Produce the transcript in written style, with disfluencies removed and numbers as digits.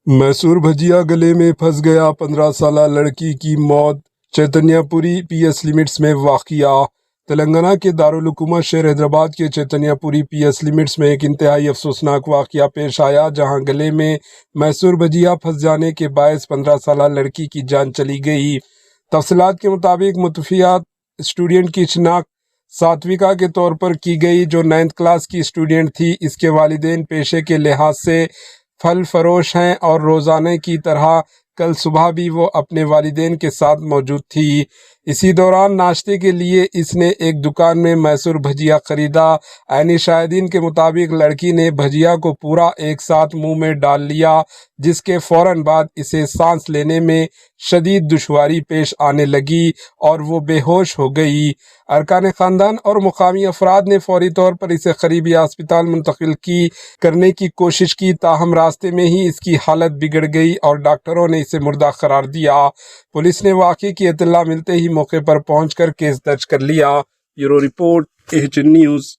मैसूर भजिया गले में फंस गया 15 साला लड़की की मौत। चैतन्यपुरी पीएस लिमिट्स में वाक़िया। तेलंगाना के दारुल-हुकूमत शहर हैदराबाद के चैतन्यपुरी पीएस लिमिट्स में एक इंतहाई अफसोसनाक वाक़िया पेश आया, जहां गले में मैसूर भजिया फंस जाने के बायस 15 साला लड़की की जान चली गई। तफसीलात के मुताबिक मुतवफ़्फ़ा स्टूडेंट की शिनाख्त सात्विका के तौर पर की गई, जो 9th क्लास की स्टूडेंट थी। इसके वालिदैन पेशे के लिहाज से फल फरोश हैं और रोज़ाना की तरह कल सुबह भी वो अपने वालिदैन के साथ मौजूद थी। इसी दौरान नाश्ते के लिए इसने एक दुकान में मैसूर भजिया ख़रीदा। ऐनी शाहिदीन के मुताबिक लड़की ने भजिया को पूरा एक साथ मुंह में डाल लिया, जिसके फ़ौरन बाद इसे सांस लेने में शदीद दुश्वारी पेश आने लगी और वो बेहोश हो गई। अरकान ख़ानदान और मुकामी अफराद ने फौरी तौर पर इसे करीबी अस्पताल मुंतकिल करने की कोशिश की, ताहम रास्ते में ही इसकी हालत बिगड़ गई और डॉक्टरों ने इसे मुर्दा करार दिया। पुलिस ने वाक़े की इत्तला मिलते ही मौके पर पहुंचकर केस दर्ज कर लिया। Bureau report, HN news.